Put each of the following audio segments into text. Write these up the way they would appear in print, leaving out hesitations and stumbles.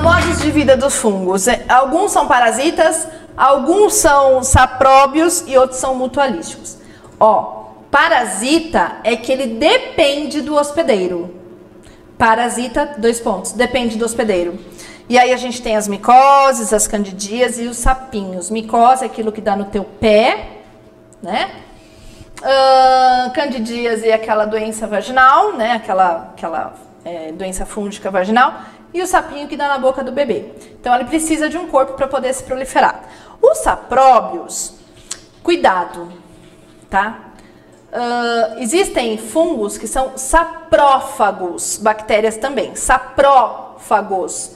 Modos de vida dos fungos. Alguns são parasitas, alguns são sapróbios e outros são mutualísticos. Ó, parasita é que ele depende do hospedeiro. Parasita, dois pontos, depende do hospedeiro. E aí a gente tem as micoses, as candidíases e os sapinhos. Micose é aquilo que dá no teu pé, né? Candidíase é aquela doença vaginal, né? Aquela doença fúngica vaginal. E o sapinho que dá na boca do bebê. Então ele precisa de um corpo para poder se proliferar. Os sapróbios, cuidado, tá? Existem fungos que são saprófagos, bactérias também, saprófagos,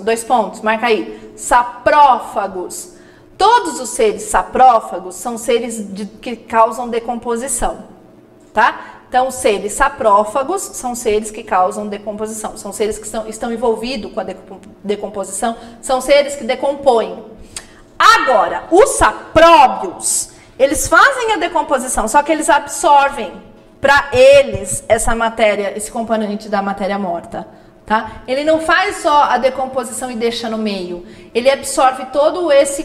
dois pontos, marca aí, saprófagos. Todos os seres saprófagos são seres que causam decomposição, tá? Então, seres saprófagos são seres que causam decomposição, são seres que estão envolvidos com a decomposição, são seres que decompõem. Agora, os sapróbios, eles fazem a decomposição, só que eles absorvem para eles essa matéria, esse componente da matéria morta, tá? Ele não faz só a decomposição e deixa no meio, ele absorve todo essa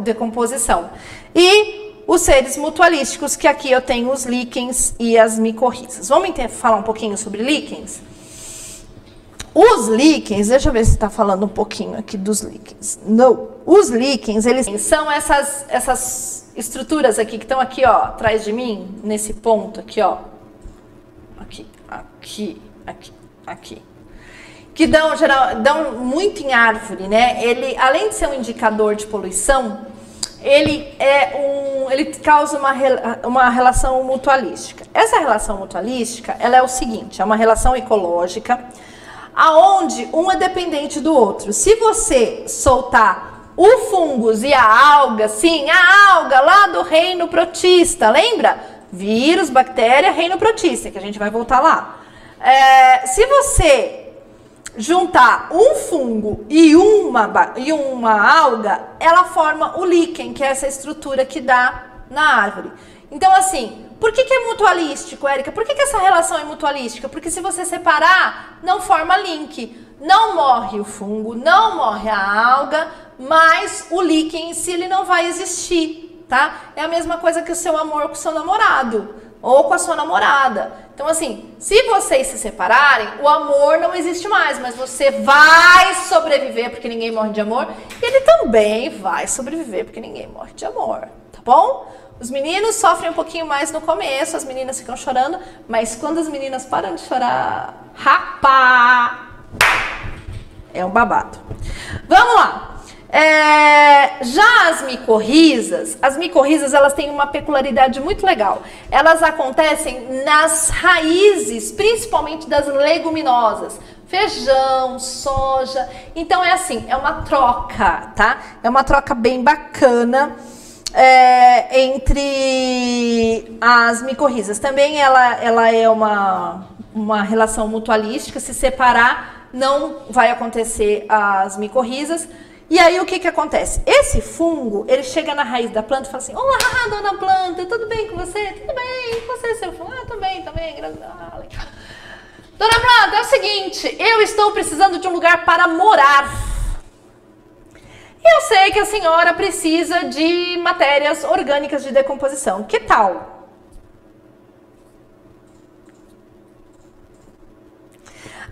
decomposição. E os seres mutualísticos, que aqui eu tenho os líquens e as micorrizas. Vamos falar um pouquinho sobre líquens? Os líquens, deixa eu ver se está falando um pouquinho aqui dos líquens. Não, os líquens, eles são essas estruturas aqui, que estão aqui, ó, atrás de mim, nesse ponto aqui, ó. Aqui. Que dão muito em árvore, né? Ele, além de ser um indicador de poluição, ele causa uma relação mutualística. Essa relação mutualística, ela é o seguinte, é uma relação ecológica, aonde um é dependente do outro. Se você soltar o fungos e a alga, sim, a alga lá do reino protista, lembra? Vírus, bactéria, reino protista, que a gente vai voltar lá. Se você juntar um fungo e uma alga, ela forma o líquen, que é essa estrutura que dá na árvore. Então, assim, por que é mutualístico, Érica? Por que essa relação é mutualística? Porque se você separar, não forma link. Não morre o fungo, não morre a alga, mas o líquen em si ele não vai existir, tá? É a mesma coisa que o seu amor com o seu namorado ou com a sua namorada. Então, assim, se vocês se separarem, o amor não existe mais, mas você vai sobreviver porque ninguém morre de amor, e ele também vai sobreviver porque ninguém morre de amor, tá bom? Os meninos sofrem um pouquinho mais no começo, as meninas ficam chorando, mas quando as meninas param de chorar, rapá, é um babado. Vamos lá. Já as micorrizas, elas têm uma peculiaridade muito legal. Elas acontecem nas raízes, principalmente das leguminosas. Feijão, soja. Então é assim, é uma troca, tá? É uma troca bem bacana entre as micorrizas. Também ela é uma relação mutualística. Se separar, não vai acontecer as micorrizas. E aí o que acontece? Esse fungo, ele chega na raiz da planta e fala assim: olá, dona planta, tudo bem com você? Tudo bem, e você, seu fungo? Tô bem, graças a Deus. Dona planta, é o seguinte, eu estou precisando de um lugar para morar. E eu sei que a senhora precisa de matérias orgânicas de decomposição. Que tal?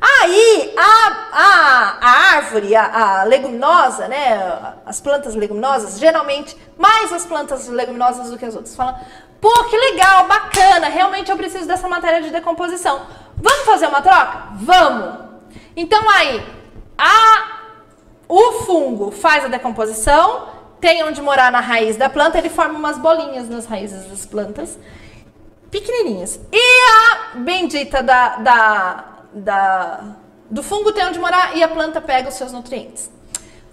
Aí, a árvore, a leguminosa, né, as plantas leguminosas, geralmente, mais as plantas leguminosas do que as outras, falam: pô, que legal, bacana, realmente eu preciso dessa matéria de decomposição. Vamos fazer uma troca? Vamos! Então aí, o fungo faz a decomposição, tem onde morar na raiz da planta, ele forma umas bolinhas nas raízes das plantas, pequenininhas. E a bendita do fungo tem onde morar e a planta pega os seus nutrientes.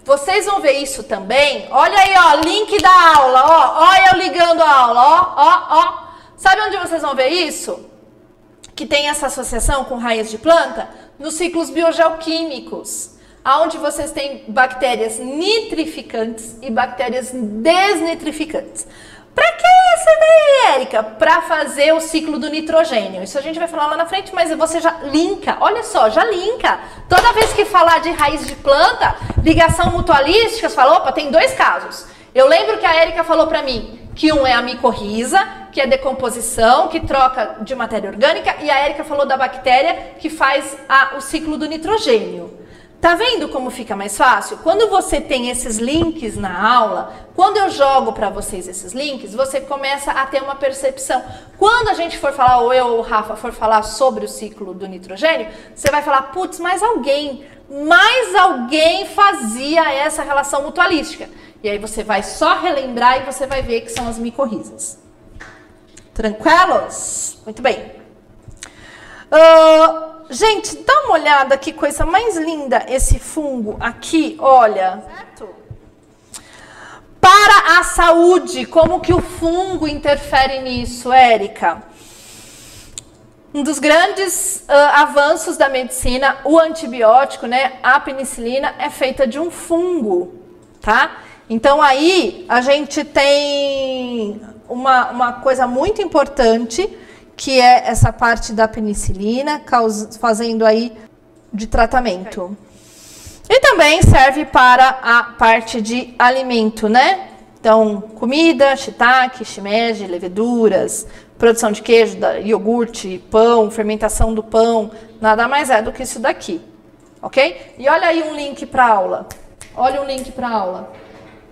Vocês vão ver isso também. Olha aí, ó, link da aula, ó. Olha eu ligando a aula, ó. Sabe onde vocês vão ver isso? Que tem essa associação com raiz de planta? Nos ciclos biogeoquímicos, onde vocês têm bactérias nitrificantes e bactérias desnitrificantes. Pra que essa daí, Érica, para fazer o ciclo do nitrogênio? Isso a gente vai falar lá na frente, mas você já linka, olha só, já linka. Toda vez que falar de raiz de planta, ligação mutualística, você fala, opa, tem dois casos. Eu lembro que a Érica falou para mim que um é a micorriza, que é decomposição, que troca de matéria orgânica, e a Érica falou da bactéria que faz o ciclo do nitrogênio. Tá vendo como fica mais fácil? Quando você tem esses links na aula, quando eu jogo para vocês esses links, você começa a ter uma percepção. Quando a gente for falar, ou eu ou o Rafa for falar sobre o ciclo do nitrogênio, você vai falar, putz, mais alguém fazia essa relação mutualística. E aí você vai só relembrar e você vai ver que são as micorrizas. Tranquilos? Muito bem. Gente, dá uma olhada que coisa mais linda esse fungo aqui, olha. Certo? Para a saúde, como que o fungo interfere nisso, Érica? Um dos grandes avanços da medicina, o antibiótico, né, a penicilina, é feita de um fungo, tá? Então aí a gente tem uma coisa muito importante, que é essa parte da penicilina, fazendo aí de tratamento. E também serve para a parte de alimento, né? Então, comida, shiitake, shimeji, leveduras, produção de queijo, iogurte, pão, fermentação do pão, nada mais é do que isso daqui, ok? E olha aí um link para aula. Olha um link para aula.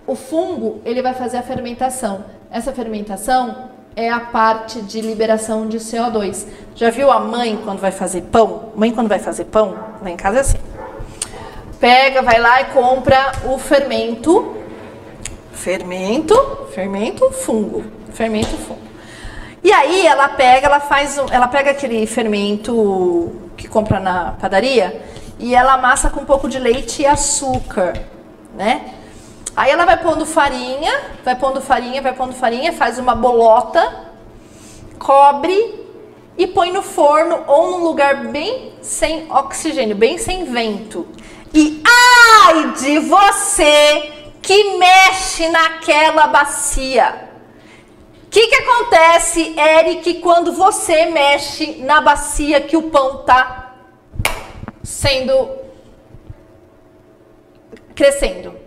O fungo, ele vai fazer a fermentação. Essa fermentação é a parte de liberação de CO2. Já viu a mãe quando vai fazer pão? Mãe quando vai fazer pão, lá em casa é assim. Pega, vai lá e compra o fermento. Fermento fungo. E aí ela pega aquele fermento que compra na padaria e ela amassa com um pouco de leite e açúcar, né? Aí ela vai pondo farinha, faz uma bolota, cobre e põe no forno ou num lugar bem sem oxigênio, bem sem vento. E ai de você que mexe naquela bacia. O que acontece, Eric, quando você mexe na bacia que o pão tá crescendo?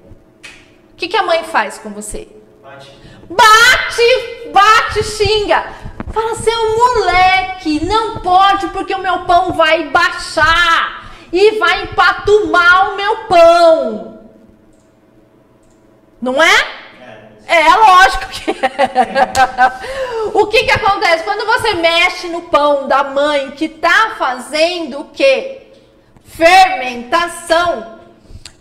O que a mãe faz com você? Bate, xinga. Fala, seu moleque, não pode porque o meu pão vai baixar e vai empatumar o meu pão. Não é? É, lógico que é. O que acontece? Quando você mexe no pão da mãe que tá fazendo o quê? Fermentação.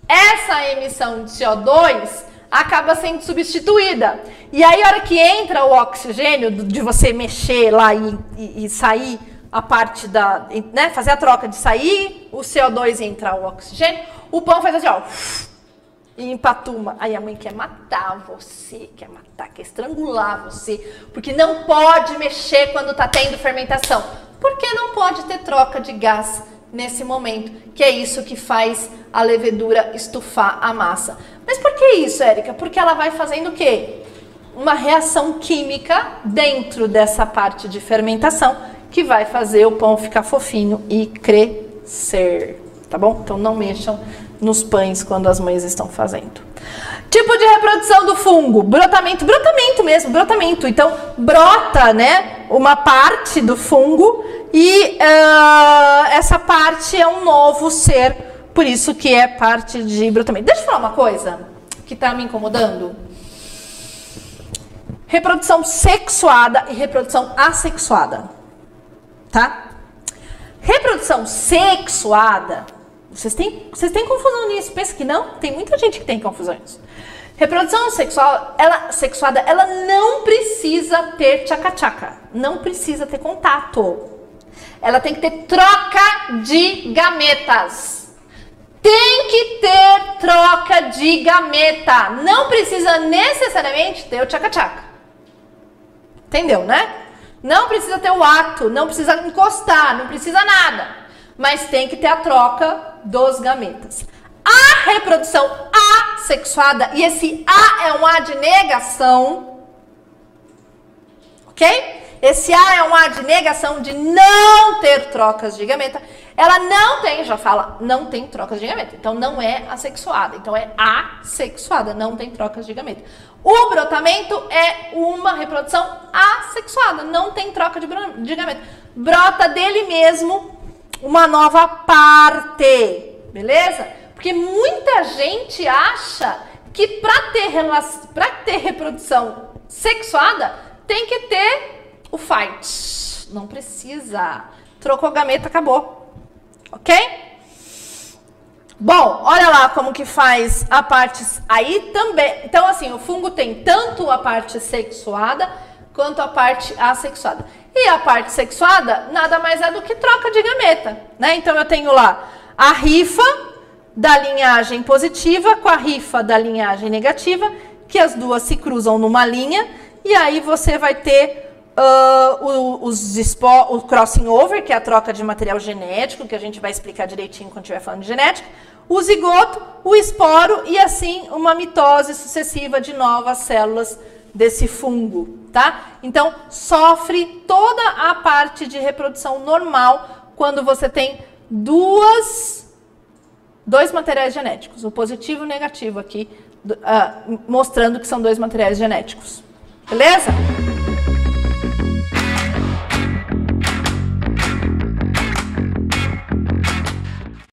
Essa emissão de CO2 acaba sendo substituída. E aí, a hora que entra o oxigênio, de você mexer lá e sair a parte da... né, fazer a troca de sair o CO2 e entrar o oxigênio, o pão faz assim, ó, e empatuma. Aí a mãe quer matar você, quer estrangular você, porque não pode mexer quando tá tendo fermentação. Porque não pode ter troca de gás nesse momento, que é isso que faz a levedura estufar a massa. Mas por que isso, Érica? Porque ela vai fazendo o quê? Uma reação química dentro dessa parte de fermentação que vai fazer o pão ficar fofinho e crescer, tá bom? Então não mexam nos pães quando as mães estão fazendo. Tipo de reprodução do fungo, brotamento mesmo. Então brota, né, uma parte do fungo e essa parte é um novo ser, por isso que é parte de brotamento. Deixa eu falar uma coisa que tá me incomodando. Reprodução sexuada e reprodução assexuada, tá? Reprodução sexuada, vocês têm confusão nisso? Pensa que não? Tem muita gente que tem confusão nisso. Reprodução sexuada, ela não precisa ter tchaca-tchaca, não precisa ter contato. Ela tem que ter troca de gametas. Tem que ter troca de gameta. Não precisa necessariamente ter o tchaca-tchaca. Entendeu, né? Não precisa ter o ato, não precisa encostar, não precisa nada. Mas tem que ter a troca dos gametas. A reprodução assexuada, e esse A é um A de negação, ok? Esse A é um A de negação, de não ter trocas de gameta. Ela não tem, já fala, não tem trocas de gameta. Então não é assexuada. Então é assexuada, não tem trocas de gameta. O brotamento é uma reprodução assexuada, não tem troca de gameta. Brota dele mesmo uma nova parte, beleza? Porque muita gente acha que para ter reprodução sexuada tem que ter o fight. Não precisa. Trocou gameta, acabou. Ok? Bom, olha lá como que faz a parte aí também. Então, assim, o fungo tem tanto a parte sexuada quanto a parte assexuada. E a parte sexuada nada mais é do que troca de gameta, né? Então, eu tenho lá a rifa da linhagem positiva com a rifa da linhagem negativa, que as duas se cruzam numa linha, e aí você vai ter o crossing over, que é a troca de material genético, que a gente vai explicar direitinho quando estiver falando de genética, o zigoto, o esporo e assim uma mitose sucessiva de novas células desse fungo, tá? Então, sofre toda a parte de reprodução normal quando você tem dois materiais genéticos, o positivo e o negativo aqui, mostrando que são dois materiais genéticos. Beleza?